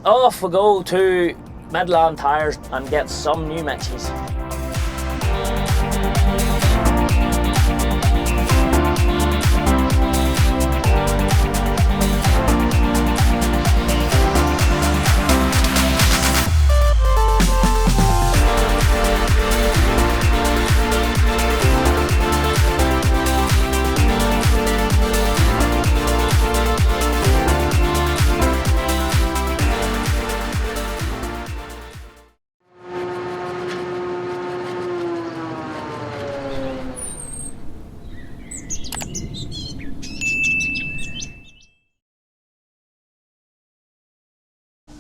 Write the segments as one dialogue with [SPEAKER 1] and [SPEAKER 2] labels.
[SPEAKER 1] Off we go to Midland Tyres and get some new Mitchies.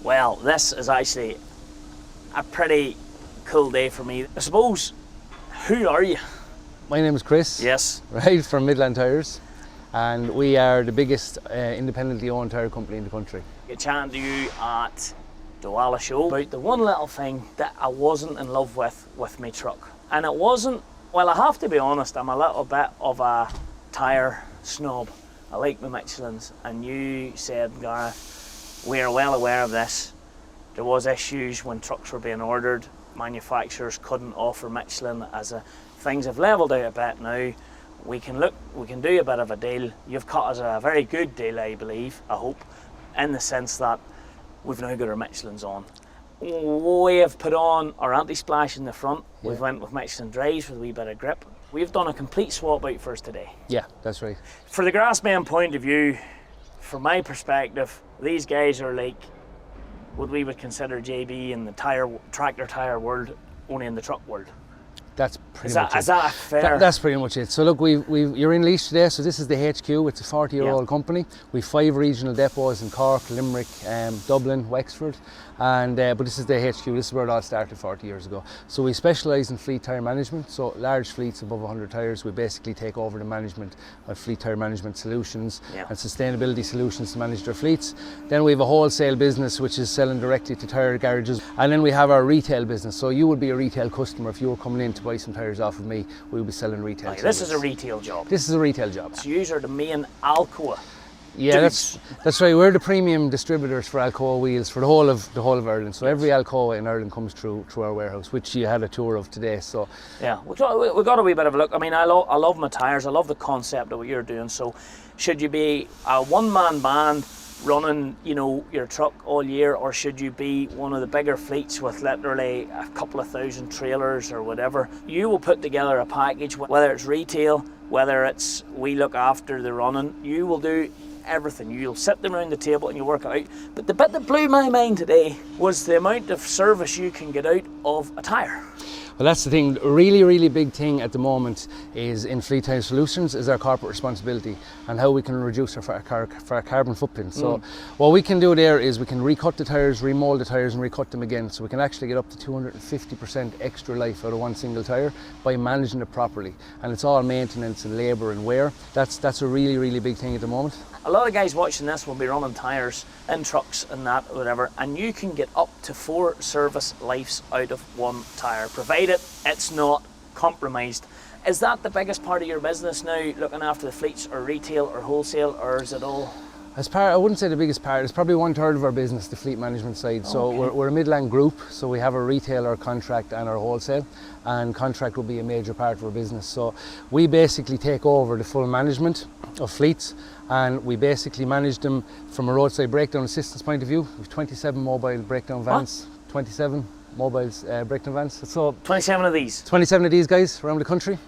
[SPEAKER 1] Well, this is actually a pretty cool day for me. I suppose, who are you?
[SPEAKER 2] My name is Chris.
[SPEAKER 1] Yes.
[SPEAKER 2] Right, from Midland Tyres, and we are the biggest independently owned tyre company in the country.
[SPEAKER 1] I chatting to you at the Walla show about the one little thing that I wasn't in love with my truck. And it wasn't, well, I have to be honest, I'm a little bit of a tyre snob. I like my Michelins, and you said, Gareth, we are well aware of this. There was issues when trucks were being ordered. Manufacturers couldn't offer Michelin things have levelled out a bit now. We can do a bit of a deal. You've cut us a very good deal, I believe, I hope, in the sense that we've now got our Michelins on. We have put on our anti-splash in the front. Yeah. We've went with Michelin drives with a wee bit of grip. We've done a complete swap out for us today.
[SPEAKER 2] Yeah, that's right.
[SPEAKER 1] For the GRASSMEN point of view, from my perspective, these guys are like what we would consider JB in the tractor tyre world, only in the truck world.
[SPEAKER 2] That's pretty much it.
[SPEAKER 1] Is that fair?
[SPEAKER 2] That's pretty much it. So look, you're in Laois today, so this is the HQ. It's a 40-year-old company. We've 5 regional depots in Cork, Limerick, Dublin, Wexford, and but this is the HQ. This is where it all started 40 years ago. So we specialise in fleet tyre management. So large fleets above 100 tyres, we basically take over the management of fleet tyre management solutions and sustainability solutions to manage their fleets. Then we have a wholesale business which is selling directly to tyre garages, and then we have our retail business. So you would be a retail customer if you were coming in to buy some tyres off of me. We'll be selling retail.
[SPEAKER 1] Okay, this is a retail job.
[SPEAKER 2] This is a retail job.
[SPEAKER 1] So you are the main Alcoa.
[SPEAKER 2] Yeah, that's right. We're the premium distributors for Alcoa wheels for the whole of Ireland. So every Alcoa in Ireland comes through our warehouse, which you had a tour of today. So
[SPEAKER 1] yeah, we got a wee bit of a look. I mean, I love my tyres. I love the concept of what you're doing. So should you be a one-man band running, your truck all year, or should you be one of the bigger fleets with literally a couple of thousand trailers or whatever? You will put together a package, whether it's retail, whether it's we look after the running. You will do everything. You'll sit them around the table and you work it out. But the bit that blew my mind today was the amount of service you can get out of a tyre.
[SPEAKER 2] Well, that's the thing. A really big thing at the moment is in Fleet Tyre Solutions is our corporate responsibility and how we can reduce our carbon footprint. So what we can do there is we can recut the tyres, remold the tyres and recut them again. So we can actually get up to 250% extra life out of one single tyre by managing it properly. And it's all maintenance and labour and wear. That's a really big thing at the moment.
[SPEAKER 1] A lot of guys watching this will be running tyres in trucks and that, whatever, and you can get up to 4 service lives out of one tyre, provided it's not compromised. Is that the biggest part of your business now, looking after the fleets, or retail or wholesale, or is it all?
[SPEAKER 2] I wouldn't say the biggest part. It's probably 1/3 of our business, the fleet management side. So we're a Midland group, so we have a retail, our contract and our wholesale, and contract will be a major part of our business. So we basically take over the full management of fleets, and we basically manage them from a roadside breakdown assistance point of view. We have 27 mobile breakdown vans, 27 mobiles breakdown vans. So
[SPEAKER 1] 27 of these?
[SPEAKER 2] 27 of these guys around the country.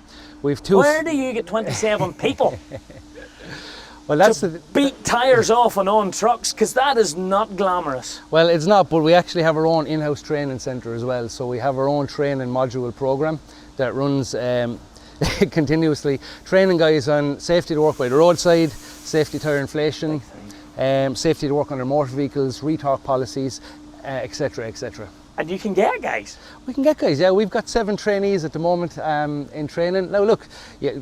[SPEAKER 2] We've 2.
[SPEAKER 1] Where do you get 27 people?
[SPEAKER 2] Well, that's
[SPEAKER 1] to beat tyres off on trucks, because that is not glamorous.
[SPEAKER 2] Well, it's not, but we actually have our own in-house training centre as well. So we have our own training module programme that runs continuously, training guys on safety to work by the roadside, safety tyre inflation, safety to work on their motor vehicles, retalk policies, etc.
[SPEAKER 1] And you can get guys?
[SPEAKER 2] We can get guys, yeah. We've got 7 trainees at the moment in training. Now look,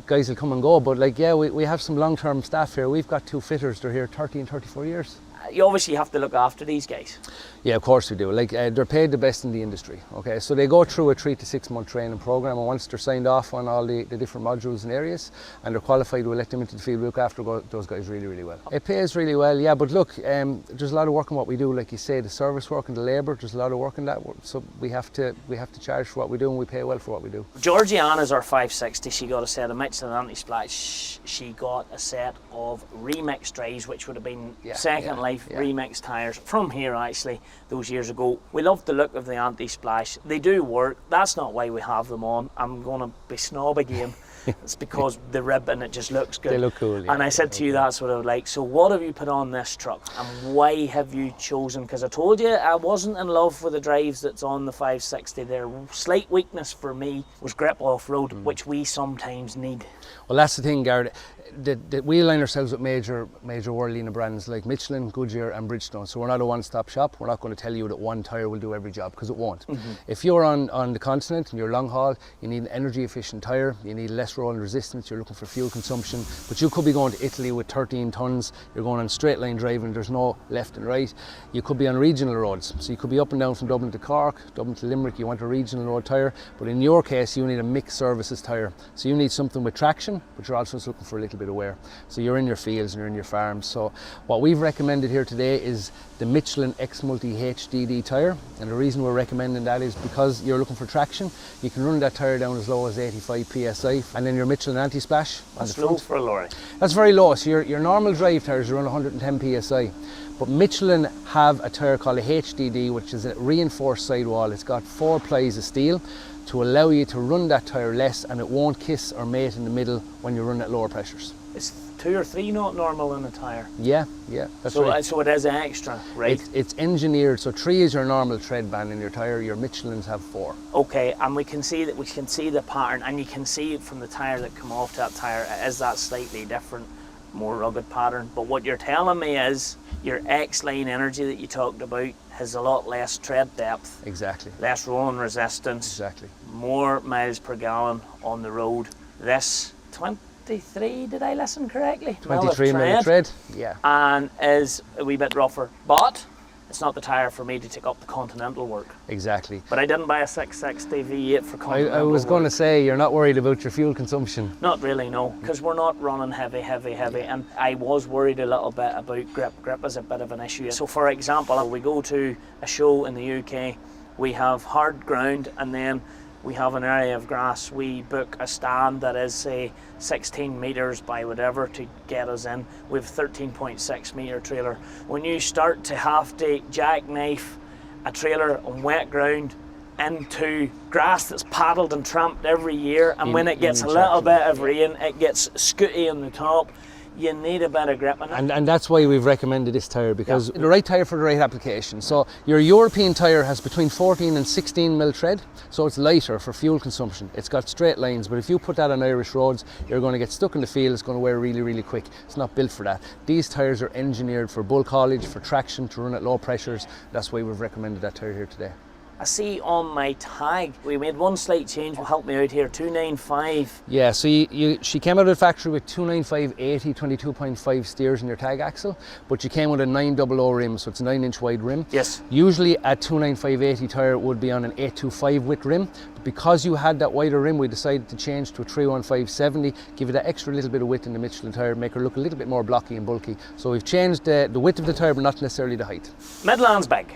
[SPEAKER 2] guys will come and go, but we have some long-term staff here. We've got 2 fitters, they're here 30 and 34 years.
[SPEAKER 1] you obviously have to look after these guys.
[SPEAKER 2] Yeah, of course we do. Like they're paid the best in the industry. Okay, so they go through a 3 to 6 month training program, and once they're signed off on all the different modules and areas, and they're qualified, we'll let them into the field. We look after those guys really, really well. It pays really well, yeah. But look, there's a lot of work in what we do. Like you say, the service work and the labour. There's a lot of work in that. So we have to charge for what we do, and we pay well for what we do.
[SPEAKER 1] Georgiana's our 560. She got a set of Michelin anti-splash. She got a set of remix drives, which would have been Second Life remix tyres from here actually. Those years ago. We love the look of the anti-splash. They do work. That's not why we have them on. I'm going to be snob again. It's because the rib and it just looks good.
[SPEAKER 2] They look cool. Yeah.
[SPEAKER 1] And I said to you, that's what I would like. So what have you put on this truck and why have you chosen? Because I told you I wasn't in love with the drives that's on the 560. Their slight weakness for me was grip off-road, which we sometimes need.
[SPEAKER 2] Well, that's the thing, Garrett. We align ourselves with major world leading brands like Midland, Goodyear and Bridgestone. So we're not a one-stop shop. We're not going to tell you that one tyre will do every job, because it won't. If you're on the continent and you're long haul, you need an energy efficient tyre, you need less rolling resistance, you're looking for fuel consumption, but you could be going to Italy with 13 tonnes, you're going on straight line driving, there's no left and right. You could be on regional roads, so you could be up and down from Dublin to Cork, Dublin to Limerick, you want a regional road tyre, but in your case you need a mixed services tyre. So you need something with traction, but you're also looking for a little bit of wear. So you're in your fields and you're in your farms. So what we've recommended here today is the Michelin X Multi HDD tyre, and the reason we're recommending that is because you're looking for traction. You can run that tyre down as low as 85 psi, and then your Michelin anti-splash on the front.
[SPEAKER 1] That's low for a lorry.
[SPEAKER 2] That's very low. So your normal drive tyres are around 110 psi, but Michelin have a tyre called a HDD, which is a reinforced sidewall. It's got 4 plies of steel to allow you to run that tyre less, and it won't kiss or mate in the middle when you run at lower pressures.
[SPEAKER 1] It's 2 or 3 not normal in a tyre.
[SPEAKER 2] Yeah, that's right.
[SPEAKER 1] So it is extra, right?
[SPEAKER 2] It's engineered, so 3 is your normal tread band in your tyre, your Michelins have 4.
[SPEAKER 1] Okay, and we can see the pattern, and you can see from the tyre that come off that tyre, it is that slightly different, more rugged pattern. But what you're telling me is your X-Line Energy that you talked about has a lot less tread depth.
[SPEAKER 2] Exactly.
[SPEAKER 1] Less rolling resistance.
[SPEAKER 2] Exactly.
[SPEAKER 1] More miles per gallon on the road. This 23, did I listen correctly?
[SPEAKER 2] 23 mil tread, yeah.
[SPEAKER 1] And is a wee bit rougher, but it's not the tyre for me to take up the continental work.
[SPEAKER 2] Exactly.
[SPEAKER 1] But I didn't buy a 660 V8 for continental
[SPEAKER 2] I was going to
[SPEAKER 1] work.
[SPEAKER 2] say, you're not worried about your fuel consumption.
[SPEAKER 1] Not really, no, because we're not running heavy, and I was worried a little bit about grip. Grip is a bit of an issue. So for example, we go to a show in the UK, we have hard ground, and then we have an area of grass. We book a stand that is, say, 16 metres by whatever to get us in. We have 13.6 metre trailer. When you start to have to jackknife a trailer on wet ground into grass that's paddled and tramped every year, and when it gets a little bit of rain, it gets scooty on the top, you need a bit of grip.
[SPEAKER 2] And that's why we've recommended this tyre, because the right tyre for the right application. So your European tyre has between 14 and 16 mil tread, so it's lighter for fuel consumption. It's got straight lines, but if you put that on Irish roads, you're going to get stuck in the field, it's going to wear really, really quick. It's not built for that. These tyres are engineered for bulk haulage, for traction, to run at low pressures. That's why we've recommended that tyre here today.
[SPEAKER 1] I see on my tag, we made one slight change. Help me out here, 295.
[SPEAKER 2] Yeah, so she came out of the factory with 295/80, 22.5 steers in your tag axle, but you came with a 900 rim, so it's a 9-inch wide rim.
[SPEAKER 1] Yes.
[SPEAKER 2] Usually a 295/80 tyre would be on an 825 width rim, but because you had that wider rim, we decided to change to a 315/70, give it that extra little bit of width in the Michelin tyre, make her look a little bit more blocky and bulky. So we've changed the width of the tyre, but not necessarily the height.
[SPEAKER 1] Midland's big.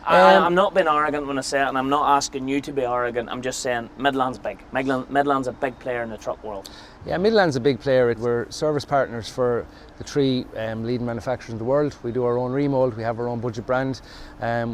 [SPEAKER 1] I'm not being arrogant when I say it, and I'm not asking you to be arrogant. I'm just saying Midland's big. Midland's a big player in the truck world.
[SPEAKER 2] Yeah, Midland's a big player. We're service partners for the 3 leading manufacturers in the world. We do our own remold, we have our own budget brand.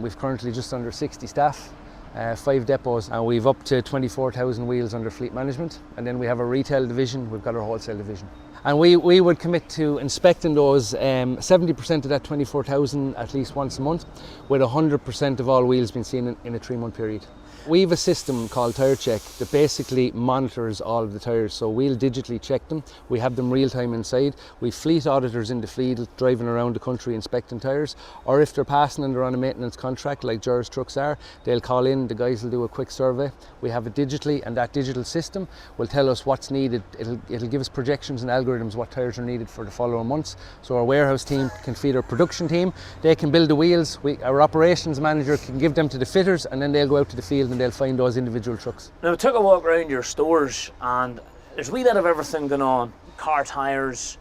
[SPEAKER 2] We've currently just under 60 staff, 5 depots, and we've up to 24,000 wheels under fleet management. And then we have a retail division, we've got our wholesale division. And we would commit to inspecting those 70% of that 24,000 at least once a month, with 100% of all wheels being seen in a 3-month period. We have a system called Tyre Check that basically monitors all of the tyres, so we'll digitally check them. We have them real time inside. We have fleet auditors in the field driving around the country inspecting tyres, or if they're passing and they're on a maintenance contract like Ger's trucks are, they'll call in, the guys will do a quick survey. We have it digitally, and that digital system will tell us what's needed. It'll give us projections and algorithms algorithms what tyres are needed for the following months. So our warehouse team can feed our production team. They can build the wheels. Our operations manager can give them to the fitters, and then they'll go out to the field and they'll find those individual trucks.
[SPEAKER 1] Now, we took a walk around your stores and there's a wee bit of everything going on. Car tyres,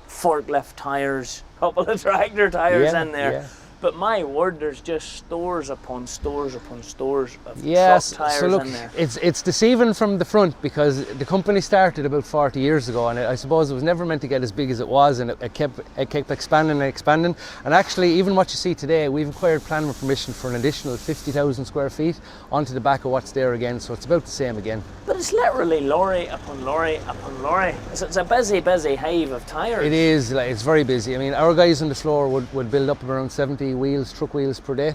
[SPEAKER 1] forklift tyres, a couple of tractor tyres in there.
[SPEAKER 2] Yeah.
[SPEAKER 1] But my word, there's just stores upon stores upon stores of
[SPEAKER 2] Yes,
[SPEAKER 1] truck tyres
[SPEAKER 2] so look,
[SPEAKER 1] in there.
[SPEAKER 2] it's deceiving from the front because the company started about 40 years ago, and I suppose it was never meant to get as big as it was, and it kept expanding and expanding. And actually, even what you see today, we've acquired planning permission for an additional 50,000 square feet onto the back of what's there again, so it's about the same again.
[SPEAKER 1] But it's literally lorry upon lorry upon lorry. It's a busy, busy hive of tyres.
[SPEAKER 2] It is, it's very busy. I mean, our guys on the floor would build up around 70 truck wheels per day.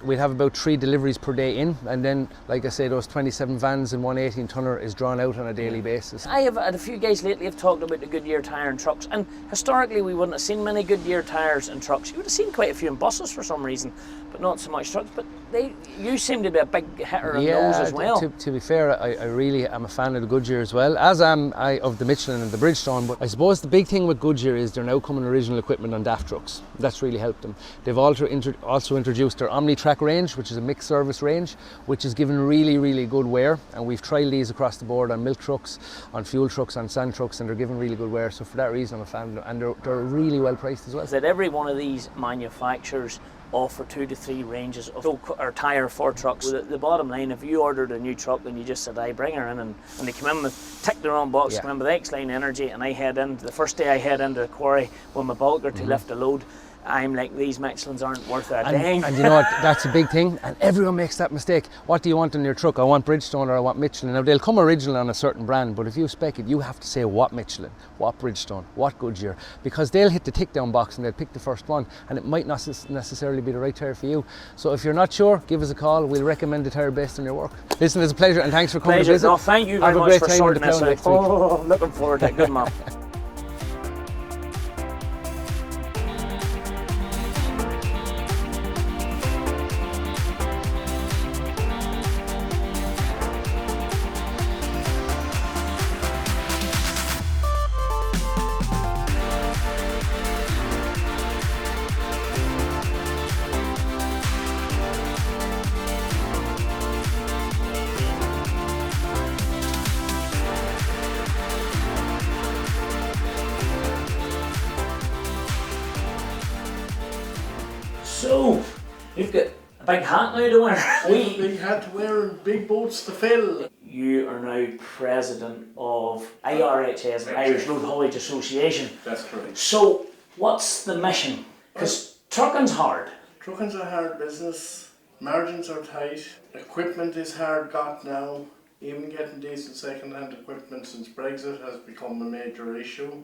[SPEAKER 2] We'd have about 3 deliveries per day in, and then, like I say, those 27 vans and one 18-tonner is drawn out on a daily basis.
[SPEAKER 1] I have had a few guys lately have talked about the Goodyear tyre in trucks, and historically we wouldn't have seen many Goodyear tyres in trucks. You would have seen quite a few in buses for some reason, but not so much trucks. But you seem to be a big hitter in those as well.
[SPEAKER 2] To be fair, I really am a fan of the Goodyear as well, as am I of the Michelin and the Bridgestone. But I suppose the big thing with Goodyear is they're now coming original equipment on DAF trucks. That's really helped them. They've also introduced their OmniTrack range, which is a mixed service range, which is given really, really good wear. And we've trialled these across the board on milk trucks, on fuel trucks, on sand trucks, and they're given really good wear. So for that reason, I'm a fan of them, and they're really well priced as well.
[SPEAKER 1] That every one of these manufacturers offer 2 to 3 ranges of tyre for trucks. The bottom line, if you ordered a new truck and you just said, I bring her in, and they come in with, tick their own box, come in with X-Line Energy, and I head in, the first day I head into the quarry with my bulker to lift a load, I'm like, these Michelins aren't worth a dang.
[SPEAKER 2] And you know what, that's a big thing, and everyone makes that mistake. What do you want in your truck? I want Bridgestone or I want Michelin. Now, they'll come original on a certain brand, but if you spec it, you have to say what Michelin, what Bridgestone, what Goodyear, because they'll hit the tick down box and they'll pick the first one, and it might not necessarily be the right tyre for you. So if you're not sure, give us a call. We'll recommend the tyre based on your work. Listen, it's a pleasure, and thanks for coming to visit.
[SPEAKER 1] No, thank you very much for sorting this out.
[SPEAKER 2] Oh,
[SPEAKER 1] looking forward to it. Good man. So, you've got a big hat now to wear.
[SPEAKER 3] Big hat to wear and big boots to fill.
[SPEAKER 1] You are now president of IRHS, the Irish Road Haulage Association.
[SPEAKER 3] That's correct.
[SPEAKER 1] So, what's the mission? Because trucking's hard.
[SPEAKER 3] Trucking's a hard business. Margins are tight. Equipment is hard got now. Even getting decent second-hand equipment since Brexit has become a major issue.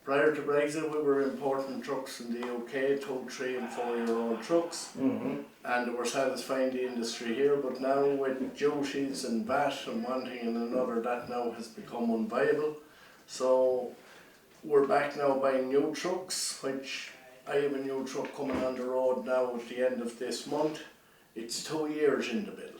[SPEAKER 3] Prior to Brexit, we were importing trucks from the UK, 2, 3 and 4-year-old trucks, and they were satisfying the industry here. But now with duties and VAT and one thing and another, that now has become unviable. So we're back now buying new trucks, which I have a new truck coming on the road now at the end of this month. It's 2 years in the build.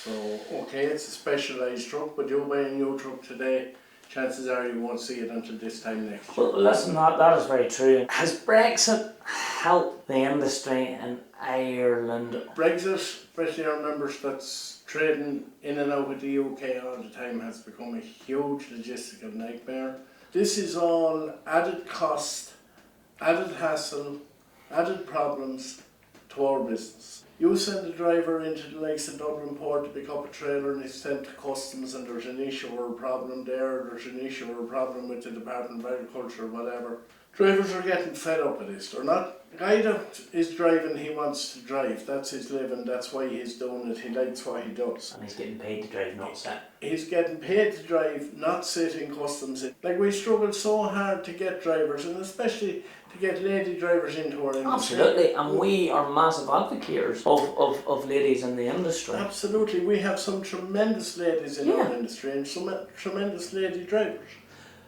[SPEAKER 3] So, okay, it's a specialised truck, but you buy a new truck today, chances are you won't see it until this time next year.
[SPEAKER 1] Well, listen, that is very true. Has Brexit helped the industry in Ireland?
[SPEAKER 3] Brexit, especially our members that's trading in and out of the UK all the time, has become a huge logistical nightmare. This is all added cost, added hassle, added problems to our business. You send a driver into the likes of Dublin Port to pick up a trailer and he's sent to customs, and there's an issue or a problem there's an issue or a problem with the Department of Agriculture or whatever. Drivers are getting fed up with this. They're not. The guy that is driving, he wants to drive. That's his living, that's why he's doing it. He likes what he does.
[SPEAKER 1] And he's getting paid to drive, not sit.
[SPEAKER 3] He's getting paid to drive, not sit in customs. Like, we struggle so hard to get drivers, and especially to get lady drivers into our industry.
[SPEAKER 1] Absolutely, and we are massive advocates of ladies in the industry.
[SPEAKER 3] Absolutely, we have some tremendous ladies in our industry and some tremendous lady drivers.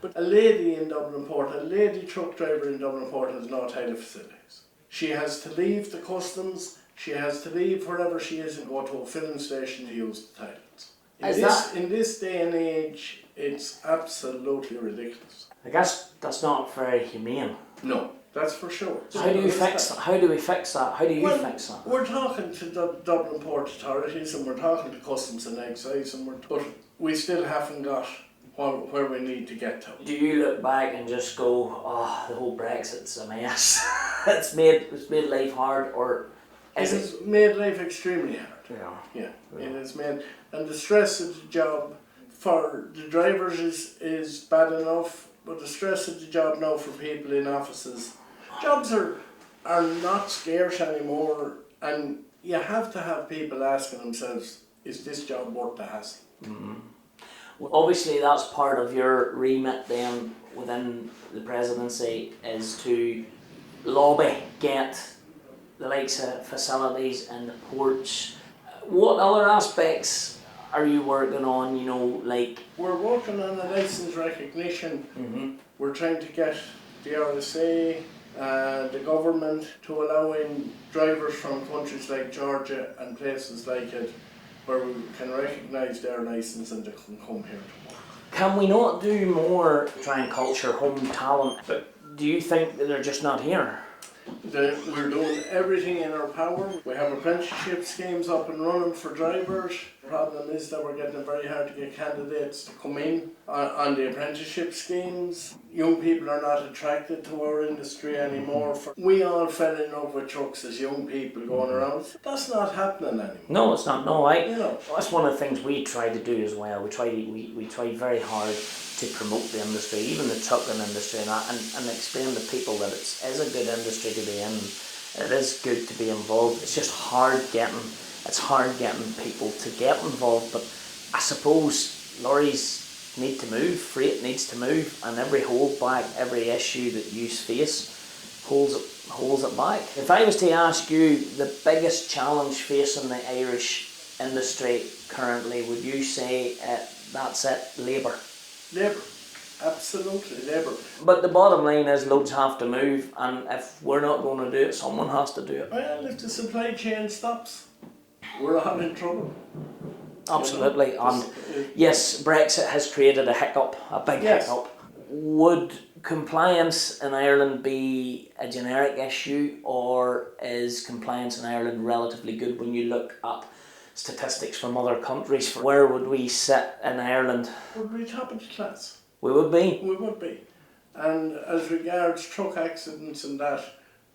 [SPEAKER 3] But a lady in Dublin Port, a lady truck driver in Dublin Port has no title facilities. She has to leave the customs, she has to leave wherever she is and go to a filling station to use the titles. In this day and age, it's absolutely ridiculous.
[SPEAKER 1] I guess that's not very humane.
[SPEAKER 3] No, that's for sure.
[SPEAKER 1] How do we fix that? How do we fix that? How do you fix that?
[SPEAKER 3] We're talking to the Dublin Port Authorities and we're talking to Customs and Excise, but we still haven't got where we need to get to.
[SPEAKER 1] Do you look back and just go, oh, the whole Brexit's a mess? it's made life hard, or
[SPEAKER 3] it has made life extremely hard.
[SPEAKER 1] Yeah.
[SPEAKER 3] It has made, and the stress of the job for the drivers is bad enough, but the stress of the job now for people in offices, jobs are not scarce anymore, and you have to have people asking themselves, is this job worth the hassle?
[SPEAKER 1] Mm-hmm. Well, obviously that's part of your remit then within the presidency, is to lobby, get the likes of facilities and the ports. What other aspects are you working on, you know, like?
[SPEAKER 3] We're working on a licence recognition.
[SPEAKER 1] Mm-hmm.
[SPEAKER 3] We're trying to get the RSA, the government to allowing drivers from countries like Georgia and places like it where we can recognise their licence and they can come here to work.
[SPEAKER 1] Can we not do more to try and culture home talent? But do you think that they're just not here?
[SPEAKER 3] We're doing everything in our power. We have apprenticeship schemes up and running for drivers. The problem is that we're getting it very hard to get candidates to come in on the apprenticeship schemes. Young people are not attracted to our industry anymore. We all fell in love with trucks as young people going around. That's not happening anymore.
[SPEAKER 1] No, it's not. No,
[SPEAKER 3] You know.
[SPEAKER 1] that's one of the things we try to do as well. We try very hard to promote the industry, even the trucking industry, and explain to people that it is a good industry to be in. It is good to be involved. It's just hard getting people to get involved. But I suppose lorries need to move, freight needs to move, and every holdback, every issue that you face holds it back. If I was to ask you the biggest challenge facing the Irish industry currently, would you say that's it, labour?
[SPEAKER 3] Labour, absolutely labour.
[SPEAKER 1] But the bottom line is loads have to move, and if we're not going to do it, someone has to do it.
[SPEAKER 3] Well, if the supply chain stops, we're all in trouble.
[SPEAKER 1] Absolutely,
[SPEAKER 3] You know,
[SPEAKER 1] and yes, Brexit has created a hiccup, a big hiccup. Would compliance in Ireland be a generic issue, or is compliance in Ireland relatively good when you look at statistics from other countries? Where would we sit in Ireland?
[SPEAKER 3] Would we top of the class?
[SPEAKER 1] We would be.
[SPEAKER 3] We would be. And as regards truck accidents and that,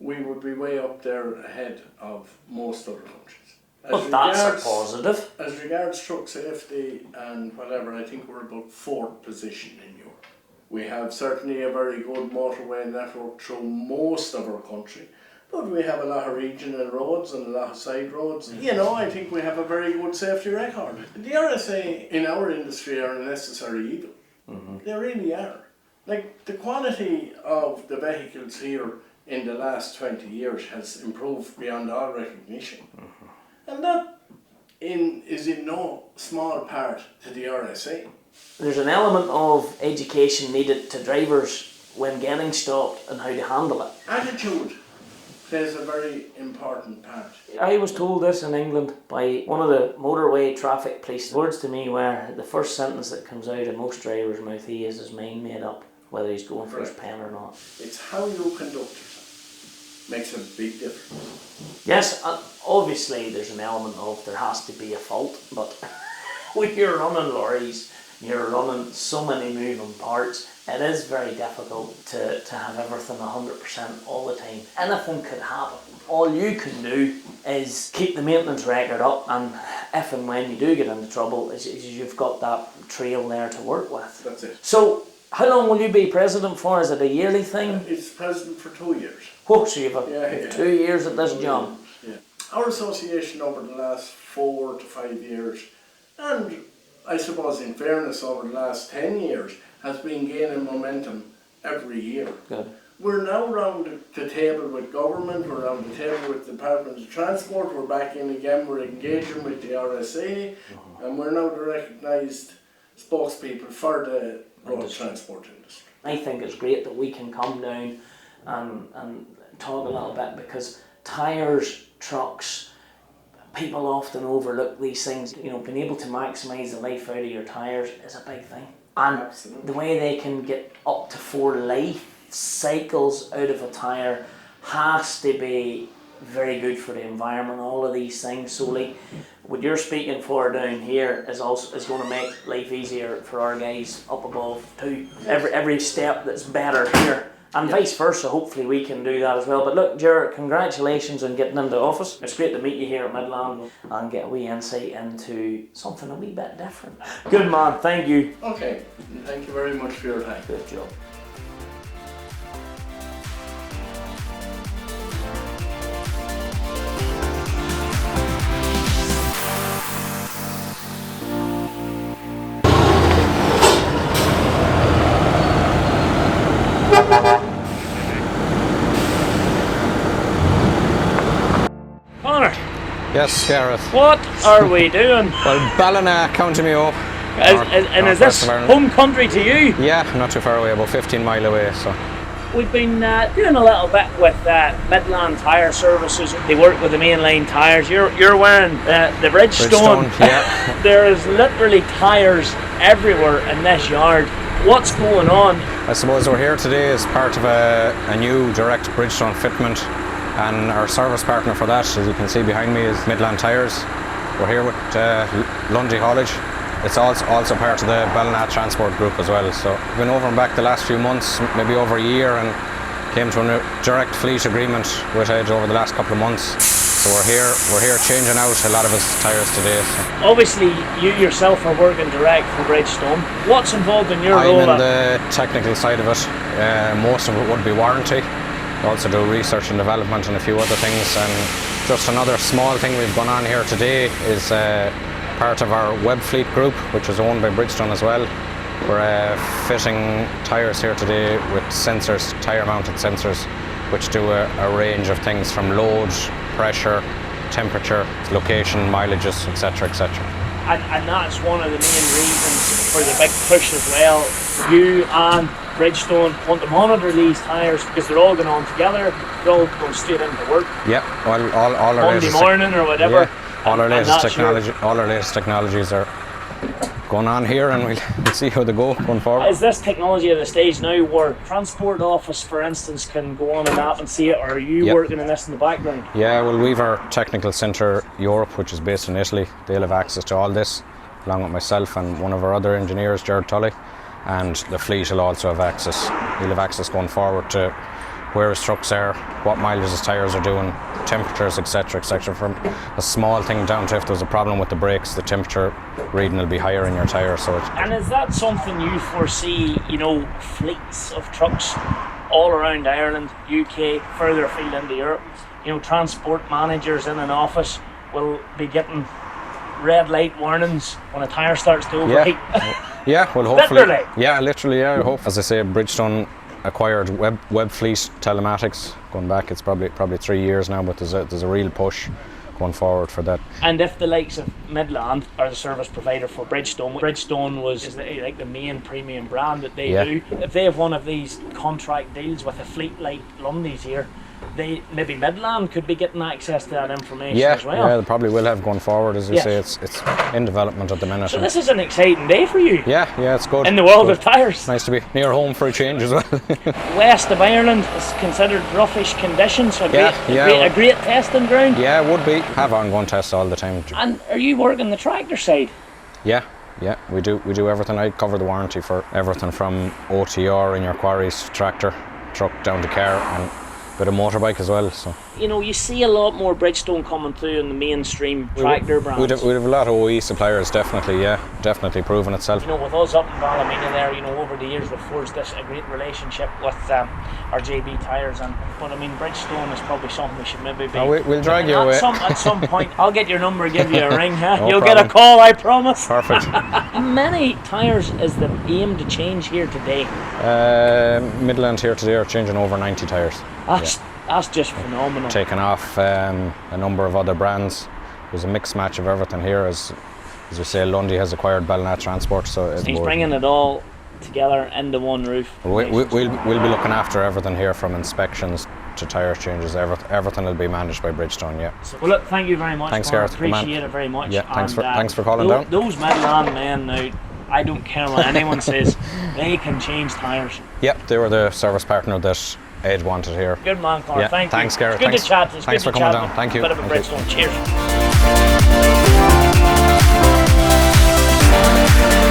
[SPEAKER 3] we would be way up there ahead of most other countries.
[SPEAKER 1] But that's a positive.
[SPEAKER 3] As regards truck safety and whatever, I think we're about 4th position in Europe. We have certainly a very good motorway network through most of our country, but we have a lot of regional roads and a lot of side roads. You know, I think we have a very good safety record. The RSA in our industry are a necessary evil. Mm-hmm. They really are. Like, the quality of the vehicles here in the last 20 years has improved beyond all recognition. Mm-hmm. And that is in no small part to the RSA.
[SPEAKER 1] There's an element of education needed to drivers when getting stopped and how to handle it.
[SPEAKER 3] Attitude plays a very important part.
[SPEAKER 1] I was told this in England by one of the motorway traffic police. Words to me where the first sentence that comes out of most drivers' mouth, he has his mind made up whether he's going for his pen or not.
[SPEAKER 3] It's how you conduct yourself. Makes a big difference.
[SPEAKER 1] Yes, obviously there's an element of there has to be a fault, but when you're running lorries, you're running so many moving parts, it is very difficult to have everything 100% all the time. Anything could happen. All you can do is keep the maintenance record up, and if and when you do get into trouble, is you've got that trail there to work with.
[SPEAKER 3] That's it.
[SPEAKER 1] So, how long will you be president for? Is it a yearly thing?
[SPEAKER 3] It's president for 2 years.
[SPEAKER 1] Oh, so you have 2 years at this job.
[SPEAKER 3] Yeah. Our association over the last 4 to 5 years, and I suppose in fairness over the last 10 years, has been gaining momentum every year.
[SPEAKER 1] Good.
[SPEAKER 3] We're now round the table with government, we're round the table with the Department of Transport, we're back in again, we're engaging with the RSA, and we're now the recognised spokespeople for the road transport industry.
[SPEAKER 1] I think it's great that we can come down and talk a little bit, because tyres, trucks, people often overlook these things. You know, being able to maximise the life out of your tyres is a big thing. And
[SPEAKER 3] Absolutely.
[SPEAKER 1] the way they can get up to 4 life cycles out of a tyre has to be very good for the environment, all of these things. So like what you're speaking for down here is going to make life easier for our guys up above too. Every step that's better here. And vice versa, hopefully we can do that as well. But look, Ger, congratulations on getting into office. It's great to meet you here at Midland and get a wee insight into something a wee bit different. Good man, thank you.
[SPEAKER 3] Okay, thank you very much for your time.
[SPEAKER 1] Good job. Conor,
[SPEAKER 4] Yes, Gareth.
[SPEAKER 1] what are we doing?
[SPEAKER 4] Well, Ballina, County Mayo.
[SPEAKER 1] And is this home country to you?
[SPEAKER 4] Yeah, not too far away, about 15 mile away. So
[SPEAKER 1] We've been doing a little bit with Midland Tyre Services. They work with the mainline tyres. You're wearing the Bridgestone.
[SPEAKER 4] Yeah.
[SPEAKER 1] There is literally tyres everywhere in this yard. What's going on?
[SPEAKER 4] I suppose we're here today as part of a new direct Bridgestone fitment, and our service partner for that, as you can see behind me, is Midland Tyres. We're here with Lundy Haulage. It's also part of the Ballina Transport Group as well. So we've been over and back the last few months, maybe over a year, and came to a direct fleet agreement with Edge over the last couple of months. So we're here changing out a lot of his tyres today. So.
[SPEAKER 1] Obviously, you yourself are working direct for Bridgestone. What's involved in your role?
[SPEAKER 4] I'm in the technical side of it. Most of it would be warranty. We also do research and development and a few other things. And just another small thing we've gone on here today is part of our web fleet group, which is owned by Bridgestone as well. We're fitting tyres here today with sensors, tyre mounted sensors, which do a range of things from load, pressure, temperature, location, mileages, etc, etc.
[SPEAKER 1] And that's one of the main reasons for the big push as well. You and Bridgestone want to monitor these tyres because they're all going on together, they're all going straight into work.
[SPEAKER 4] Yeah, well, all our
[SPEAKER 1] Monday morning or whatever.
[SPEAKER 4] Yeah. All our latest technologies are going on here, and we'll see how they go going forward.
[SPEAKER 1] Is this technology at a stage now where Transport Office, for instance, can go on an app and see it, or are you working on this in the background?
[SPEAKER 4] Yeah, well, we've our technical centre Europe, which is based in Italy. They'll have access to all this, along with myself and one of our other engineers, Ger Hyland, and the fleet will also have access. He'll have access going forward to where his trucks are, what mileage his tyres are doing, temperatures, etc, etc. From a small thing down to if there's a problem with the brakes, the temperature reading will be higher in your tyre.
[SPEAKER 1] And is that something you foresee, fleets of trucks all around Ireland, UK, further afield into Europe, transport managers in an office will be getting red light warnings when a tyre starts to overheat?
[SPEAKER 4] Yeah, well, hopefully.
[SPEAKER 1] Literally?
[SPEAKER 4] Yeah, literally, yeah, I hope. As I say, Bridgestone acquired web fleet telematics going back, it's probably 3 years now, but there's a real push going forward for that.
[SPEAKER 1] And if the likes of Midland are the service provider for Bridgestone is like the main premium brand that they do, if they have one of these contract deals with a fleet like Lundy's here, maybe Midland could be getting access to that information as well.
[SPEAKER 4] Yeah, they probably will have going forward. As you say, it's in development at the minute.
[SPEAKER 1] So this is an exciting day for you.
[SPEAKER 4] Yeah, it's good.
[SPEAKER 1] In the world of tyres.
[SPEAKER 4] Nice to be near home for a change as well.
[SPEAKER 1] West of Ireland is considered roughish conditions, a great testing ground.
[SPEAKER 4] Yeah, it would be. Have ongoing tests all the time.
[SPEAKER 1] And are you working the tractor side?
[SPEAKER 4] Yeah, we do everything. I cover the warranty for everything from OTR in your quarries, tractor, truck down to car, and bit of motorbike as well. So
[SPEAKER 1] you see a lot more Bridgestone coming through in the mainstream tractor brands.
[SPEAKER 4] We'd have a lot of OE suppliers, definitely proving itself.
[SPEAKER 1] With us up in Ballymena there, over the years we've forged a great relationship with our JB tyres, but Bridgestone is probably something we should maybe be.
[SPEAKER 4] We'll drag you away.
[SPEAKER 1] At some point, I'll get your number, give you a ring, huh?
[SPEAKER 4] No
[SPEAKER 1] You'll
[SPEAKER 4] problem.
[SPEAKER 1] get a call, I promise.
[SPEAKER 4] Perfect.
[SPEAKER 1] How many tyres is the aim to change here today?
[SPEAKER 4] Midland here today are changing over 90 tyres.
[SPEAKER 1] That's just phenomenal.
[SPEAKER 4] Taking off a number of other brands. There's a mixed match of everything here. As we say, Lundy has acquired Ballina Transport, so
[SPEAKER 1] he's bringing it all together under one roof.
[SPEAKER 4] We'll be looking after everything here, from inspections to tyre changes, everything will be managed by Bridgestone. Yeah.
[SPEAKER 1] Well, look, thank you very much.
[SPEAKER 4] Thanks,
[SPEAKER 1] Conor.
[SPEAKER 4] Gareth.
[SPEAKER 1] Appreciate it very much.
[SPEAKER 4] Yeah, thanks for calling
[SPEAKER 1] down.
[SPEAKER 4] down.
[SPEAKER 1] Those Midland men now, I don't care what anyone says, they can change tyres.
[SPEAKER 4] Yep, they were the service partner that Ed wanted here.
[SPEAKER 1] Good man, Conor.
[SPEAKER 4] Yeah,
[SPEAKER 1] Thank
[SPEAKER 4] thanks,
[SPEAKER 1] you.
[SPEAKER 4] Gareth.
[SPEAKER 1] It's good to chat.
[SPEAKER 4] Thanks for coming down. Thank you.
[SPEAKER 1] Bit of a
[SPEAKER 4] Thank you.
[SPEAKER 1] Bridgestone. Cheers.